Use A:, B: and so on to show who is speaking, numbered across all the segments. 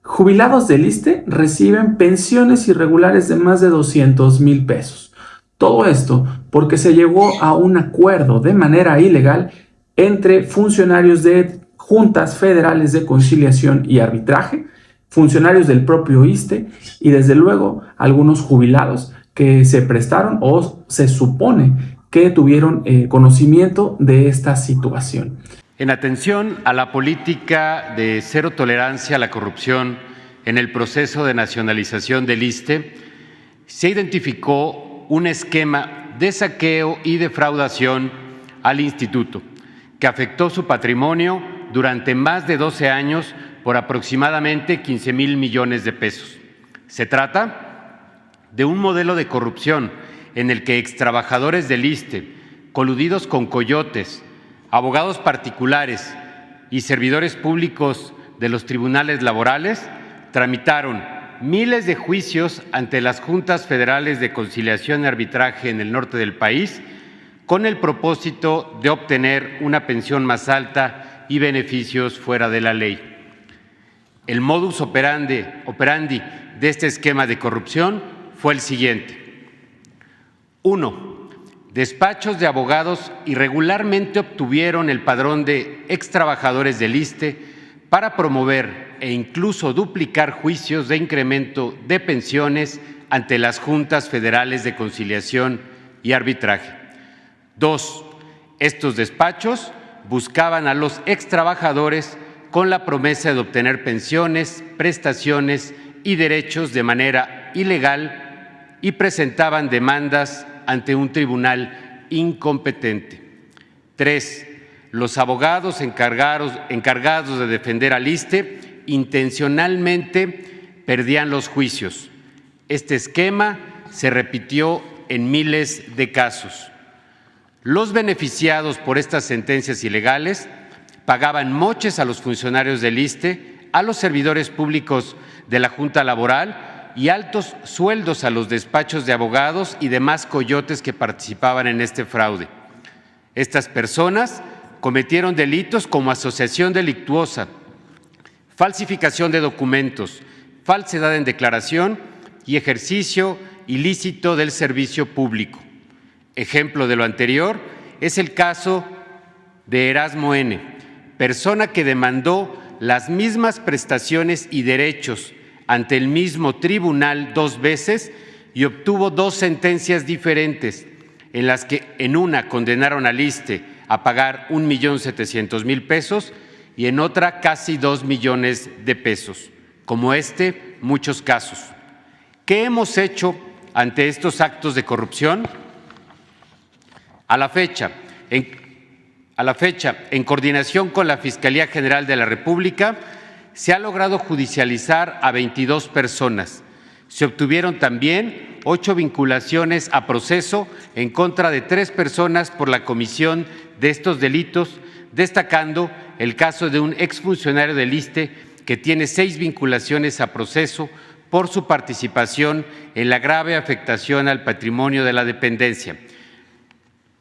A: Jubilados del ISSSTE reciben pensiones irregulares de más de 200,000 pesos. Todo esto porque se llegó a un acuerdo de manera ilegal entre funcionarios de juntas federales de conciliación y arbitraje, funcionarios del propio ISSSTE y desde luego algunos jubilados que se prestaron o se supone que tuvieron conocimiento de esta situación.
B: En atención a la política de cero tolerancia a la corrupción en el proceso de nacionalización del ISSSTE, se identificó un esquema de saqueo y defraudación al instituto que afectó su patrimonio durante más de 12 años por aproximadamente 15,000 millones de pesos. Se trata de un modelo de corrupción en el que extrabajadores del ISSSTE, coludidos con coyotes, abogados particulares y servidores públicos de los tribunales laborales, tramitaron miles de juicios ante las juntas federales de conciliación y arbitraje en el norte del país con el propósito de obtener una pensión más alta y beneficios fuera de la ley. El modus operandi de este esquema de corrupción fue el siguiente. 1. Despachos de abogados irregularmente obtuvieron el padrón de extrabajadores del ISSSTE para promover e incluso duplicar juicios de incremento de pensiones ante las juntas federales de conciliación y arbitraje. 2. Estos despachos buscaban a los extrabajadores con la promesa de obtener pensiones, prestaciones y derechos de manera ilegal y presentaban demandas ante un tribunal incompetente. 3. Los abogados encargados de defender al ISSSTE intencionalmente perdían los juicios. Este esquema se repitió en miles de casos. Los beneficiados por estas sentencias ilegales pagaban moches a los funcionarios del ISSSTE, a los servidores públicos de la Junta Laboral y altos sueldos a los despachos de abogados y demás coyotes que participaban en este fraude. Estas personas cometieron delitos como asociación delictuosa, falsificación de documentos, falsedad en declaración y ejercicio ilícito del servicio público. Ejemplo de lo anterior es el caso de Erasmo N., persona que demandó las mismas prestaciones y derechos ante el mismo tribunal 2 veces y obtuvo 2 sentencias diferentes, en las que en una condenaron al ISSSTE a pagar 1,700,000 pesos y en otra casi 2 millones de pesos. Como muchos casos. ¿Qué hemos hecho ante estos actos de corrupción? A la fecha, en coordinación con la Fiscalía General de la República, se ha logrado judicializar a 22 personas. Se obtuvieron también 8 vinculaciones a proceso en contra de 3 personas por la comisión de estos delitos, destacando el caso de un exfuncionario del ISSSTE que tiene 6 vinculaciones a proceso por su participación en la grave afectación al patrimonio de la dependencia.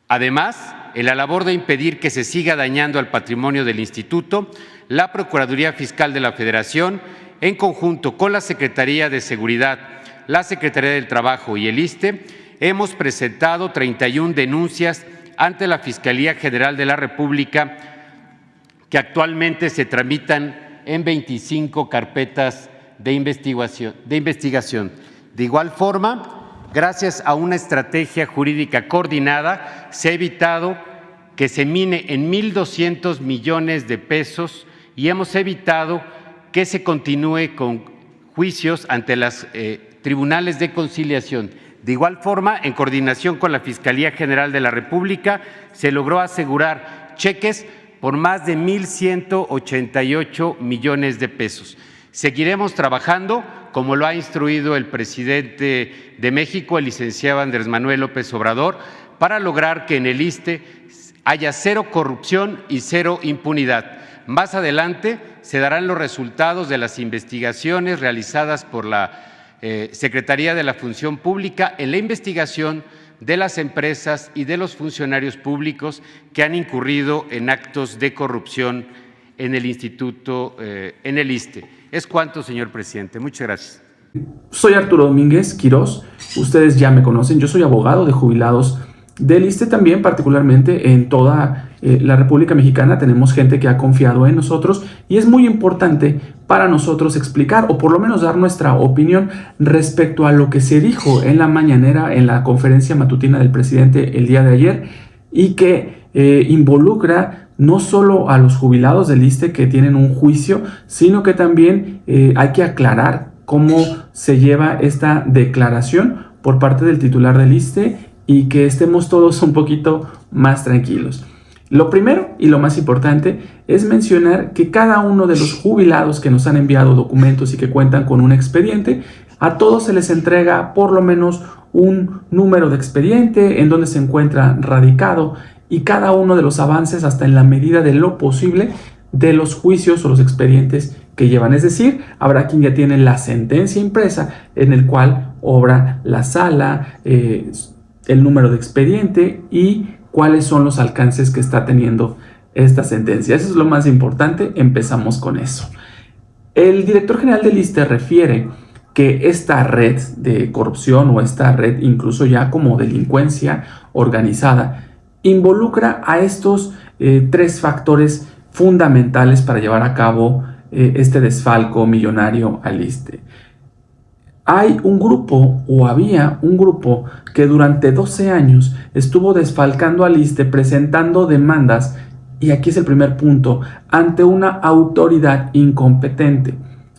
B: Además, en la labor de impedir que se siga dañando al patrimonio del instituto, la Procuraduría Fiscal de la Federación, en conjunto con la Secretaría de Seguridad, la Secretaría del Trabajo y el ISSSTE, hemos presentado 31 denuncias ante la Fiscalía General de la República que actualmente se tramitan en 25 carpetas de investigación. De igual forma, gracias a una estrategia jurídica coordinada, se ha evitado que se mine en 1,200 millones de pesos y hemos evitado que se continúe con juicios ante los tribunales de conciliación. De igual forma, en coordinación con la Fiscalía General de la República, se logró asegurar cheques por más de 1,188 millones de pesos. Seguiremos trabajando, como lo ha instruido el presidente de México, el licenciado Andrés Manuel López Obrador, para lograr que en el ISSSTE haya cero corrupción y cero impunidad. Más adelante se darán los resultados de las investigaciones realizadas por la Secretaría de la Función Pública en la investigación de las empresas y de los funcionarios públicos que han incurrido en actos de corrupción en el instituto, en el ISSSTE. Es cuanto, señor presidente. Muchas gracias.
A: Soy Arturo Domínguez Quirós, ustedes ya me conocen, yo soy abogado de jubilados del ISSSTE también, particularmente en toda la República Mexicana. Tenemos gente que ha confiado en nosotros y es muy importante para nosotros explicar o por lo menos dar nuestra opinión respecto a lo que se dijo en la mañanera, en la conferencia matutina del presidente el día de ayer y que involucra no solo a los jubilados del ISSSTE que tienen un juicio, sino que también hay que aclarar cómo se lleva esta declaración por parte del titular del ISSSTE y que estemos todos un poquito más tranquilos. Lo primero y lo más importante es mencionar que cada uno de los jubilados que nos han enviado documentos y que cuentan con un expediente, a todos se les entrega por lo menos un número de expediente en donde se encuentra radicado y cada uno de los avances hasta en la medida de lo posible de los juicios o los expedientes que llevan. Es decir, habrá quien ya tiene la sentencia impresa en el cual obra la sala, el número de expediente y cuáles son los alcances que está teniendo esta sentencia. Eso es lo más importante. Empezamos con eso. El director general del ISSSTE refiere que esta red de corrupción o esta red incluso ya como delincuencia organizada involucra a estos tres factores fundamentales para llevar a cabo este desfalco millonario al ISSSTE. Hay un grupo o había un grupo que durante 12 años estuvo desfalcando al ISSSTE presentando demandas, y aquí es el primer punto, ante una autoridad incompetente.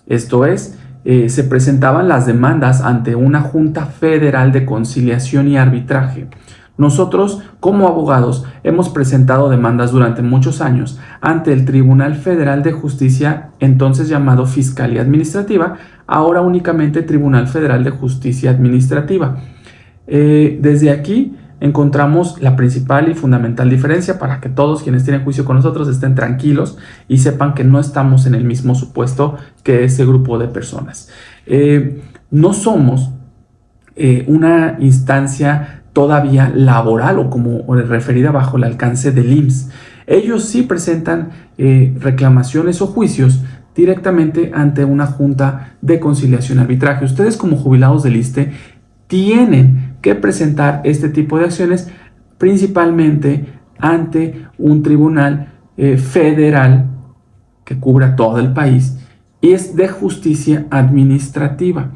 A: Esto es, se presentaban las demandas ante una Junta Federal de Conciliación y Arbitraje. Nosotros, como abogados, hemos presentado demandas durante muchos años ante el Tribunal Federal de Justicia, entonces llamado Fiscalía Administrativa, ahora únicamente Tribunal Federal de Justicia Administrativa. Desde aquí encontramos la principal y fundamental diferencia para que todos quienes tienen juicio con nosotros estén tranquilos y sepan que no estamos en el mismo supuesto que ese grupo de personas. No somos una instancia todavía laboral o como referida bajo el alcance del IMSS. Ellos sí presentan reclamaciones o juicios directamente ante una Junta de Conciliación y Arbitraje. Ustedes como jubilados del ISSSTE tienen que presentar este tipo de acciones principalmente ante un tribunal federal que cubra todo el país y es de justicia administrativa.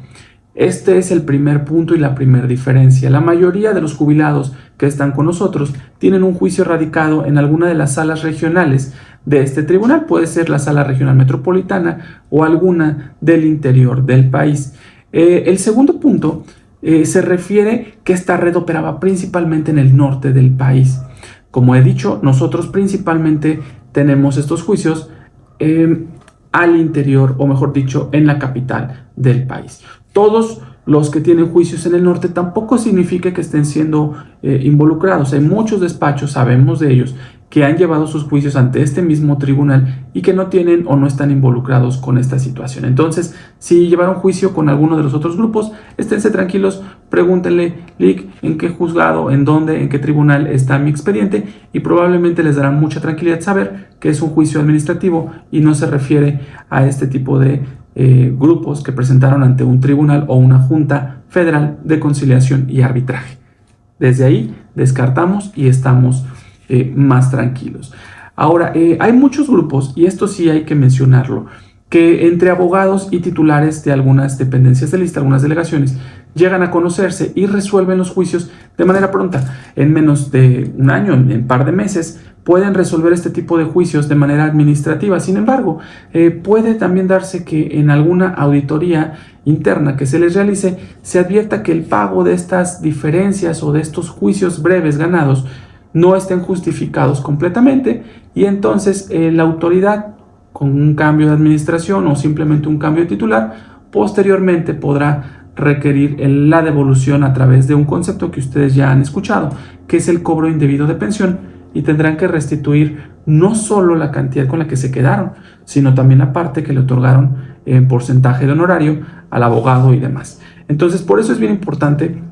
A: Este es el primer punto y la primera diferencia. La mayoría de los jubilados que están con nosotros tienen un juicio radicado en alguna de las salas regionales de este tribunal. Puede ser la sala regional metropolitana o alguna del interior del país. El segundo punto se refiere que esta red operaba principalmente en el norte del país. Como he dicho, nosotros principalmente tenemos estos juicios al interior, o mejor dicho, en la capital del país. Todos los que tienen juicios en el norte tampoco significa que estén siendo involucrados. Hay muchos despachos, sabemos de ellos, que han llevado sus juicios ante este mismo tribunal y que no tienen o no están involucrados con esta situación. Entonces, si llevaron juicio con alguno de los otros grupos, esténse tranquilos, pregúntenle, Lic, en qué juzgado, en dónde, en qué tribunal está mi expediente, y probablemente les darán mucha tranquilidad saber que es un juicio administrativo y no se refiere a este tipo de grupos que presentaron ante un tribunal o una Junta Federal de Conciliación y Arbitraje. Desde ahí descartamos y estamos más tranquilos. Ahora, hay muchos grupos, y esto sí hay que mencionarlo, que entre abogados y titulares de algunas dependencias del ISSSTE, algunas delegaciones, llegan a conocerse y resuelven los juicios de manera pronta. En menos de un año, en par de meses, pueden resolver este tipo de juicios de manera administrativa. Sin embargo, puede también darse que en alguna auditoría interna que se les realice, se advierta que el pago de estas diferencias o de estos juicios breves ganados no estén justificados completamente, y entonces la autoridad, con un cambio de administración o simplemente un cambio de titular, posteriormente podrá requerir la devolución a través de un concepto que ustedes ya han escuchado, que es el cobro indebido de pensión, y tendrán que restituir no solo la cantidad con la que se quedaron, sino también la parte que le otorgaron en porcentaje de honorario al abogado y demás. Entonces, por eso es bien importante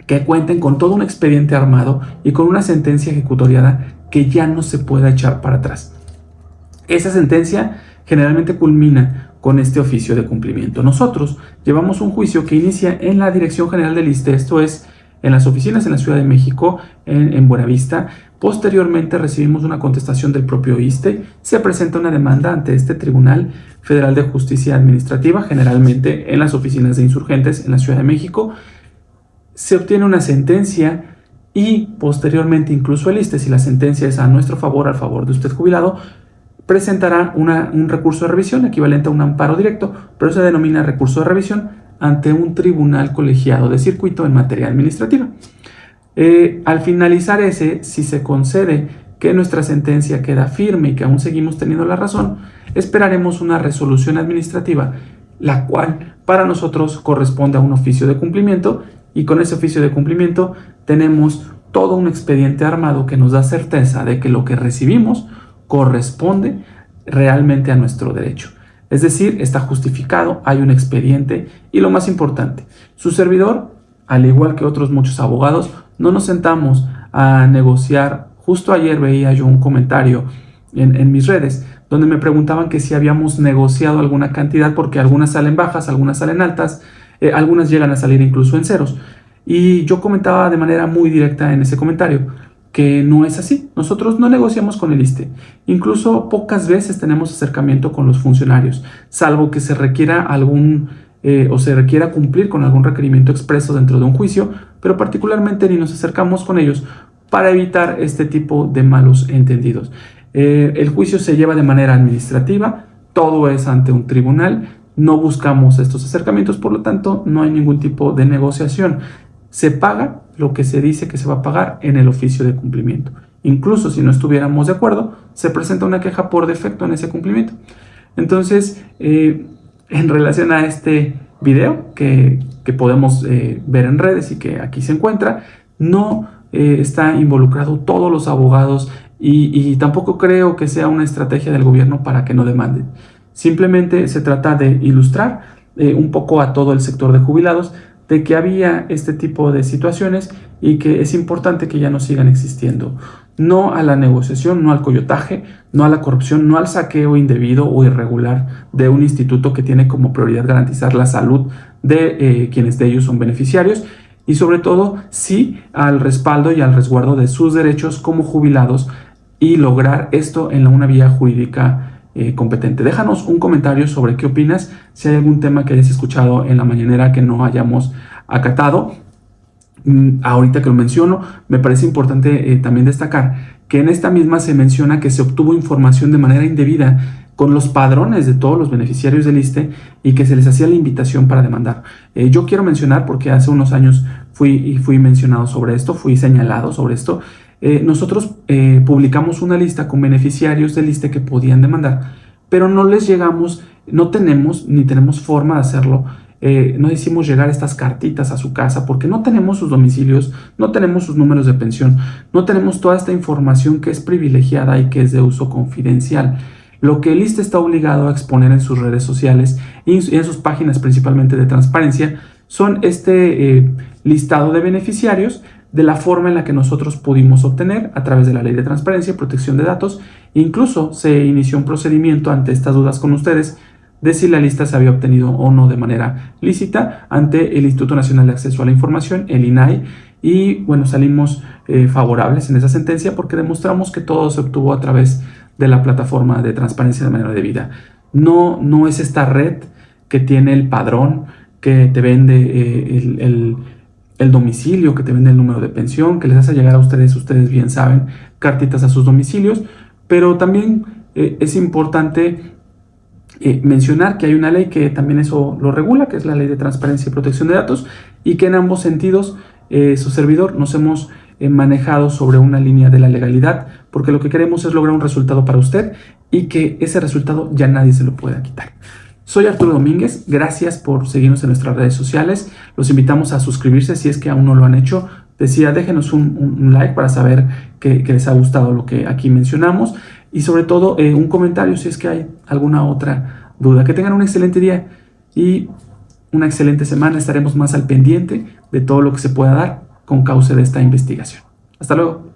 A: que cuenten con todo un expediente armado y con una sentencia ejecutoriada que ya no se pueda echar para atrás. Esa sentencia generalmente culmina con este oficio de cumplimiento. Nosotros llevamos un juicio que inicia en la Dirección General del ISSSTE, esto es, en las oficinas en la Ciudad de México, en Buenavista. Posteriormente recibimos una contestación del propio ISSSTE, se presenta una demanda ante este Tribunal Federal de Justicia Administrativa, generalmente en las oficinas de insurgentes en la Ciudad de México. Se obtiene una sentencia y posteriormente incluso el ISSSTE, si la sentencia es a nuestro favor, al favor de usted jubilado, presentará un recurso de revisión equivalente a un amparo directo, pero se denomina recurso de revisión ante un tribunal colegiado de circuito en materia administrativa. Al finalizar si se concede que nuestra sentencia queda firme y que aún seguimos teniendo la razón, esperaremos una resolución administrativa, la cual para nosotros corresponde a un oficio de cumplimiento, y con ese oficio de cumplimiento tenemos todo un expediente armado que nos da certeza de que lo que recibimos corresponde realmente a nuestro derecho. Es decir, está justificado, hay un expediente y lo más importante, su servidor, al igual que otros muchos abogados, no nos sentamos a negociar. Justo ayer veía yo un comentario en mis redes donde me preguntaban que si habíamos negociado alguna cantidad porque algunas salen bajas, algunas salen altas, algunas llegan a salir incluso en ceros. Y yo comentaba de manera muy directa en ese comentario que no es así. Nosotros no negociamos con el ISSSTE. Incluso pocas veces tenemos acercamiento con los funcionarios, salvo que se requiera o se requiera cumplir con algún requerimiento expreso dentro de un juicio, pero particularmente ni nos acercamos con ellos para evitar este tipo de malos entendidos. El juicio se lleva de manera administrativa, todo es ante un tribunal, no buscamos estos acercamientos, por lo tanto no hay ningún tipo de negociación. Se paga lo que se dice que se va a pagar en el oficio de cumplimiento. Incluso si no estuviéramos de acuerdo, se presenta una queja por defecto en ese cumplimiento. Entonces, en relación a este video que podemos ver en redes y que aquí se encuentra, no está involucrado todos los abogados y tampoco creo que sea una estrategia del gobierno para que no demanden. Simplemente se trata de ilustrar un poco a todo el sector de jubilados de que había este tipo de situaciones y que es importante que ya no sigan existiendo. No a la negociación, no al coyotaje, no a la corrupción, no al saqueo indebido o irregular de un instituto que tiene como prioridad garantizar la salud de quienes de ellos son beneficiarios, y sobre todo sí al respaldo y al resguardo de sus derechos como jubilados y lograr esto en una vía jurídica competente. Déjanos un comentario sobre qué opinas, si hay algún tema que hayas escuchado en la mañanera que no hayamos acatado. Ahorita que lo menciono, me parece importante también destacar que en esta misma se menciona que se obtuvo información de manera indebida con los padrones de todos los beneficiarios del ISSSTE y que se les hacía la invitación para demandar. Yo quiero mencionar, porque hace unos años fui mencionado sobre esto, fui señalado sobre esto. Nosotros publicamos una lista con beneficiarios del ISSSTE que podían demandar, pero no les llegamos, no tenemos ni tenemos forma de hacerlo. No hicimos llegar estas cartitas a su casa porque no tenemos sus domicilios, no tenemos sus números de pensión, no tenemos toda esta información que es privilegiada y que es de uso confidencial. Lo que el ISSSTE está obligado a exponer en sus redes sociales y en sus páginas principalmente de transparencia son este listado de beneficiarios de la forma en la que nosotros pudimos obtener a través de la Ley de Transparencia y Protección de Datos. Incluso se inició un procedimiento ante estas dudas con ustedes de si la lista se había obtenido o no de manera lícita ante el Instituto Nacional de Acceso a la Información, el INAI, y bueno, salimos favorables en esa sentencia porque demostramos que todo se obtuvo a través de la plataforma de transparencia de manera debida. No es esta red que tiene el padrón, que te vende el domicilio, que te vende el número de pensión, que les hace llegar a ustedes bien saben, cartitas a sus domicilios, pero también es importante mencionar que hay una ley que también eso lo regula, que es la Ley de Transparencia y Protección de Datos, y que en ambos sentidos su servidor nos hemos manejado sobre una línea de la legalidad, porque lo que queremos es lograr un resultado para usted y que ese resultado ya nadie se lo pueda quitar. Soy Arturo Domínguez, gracias por seguirnos en nuestras redes sociales. Los invitamos a suscribirse si es que aún no lo han hecho. Decía, déjenos un like para saber que les ha gustado lo que aquí mencionamos y sobre todo un comentario si es que hay alguna otra duda. Que tengan un excelente día y una excelente semana. Estaremos más al pendiente de todo lo que se pueda dar con causa de esta investigación. Hasta luego.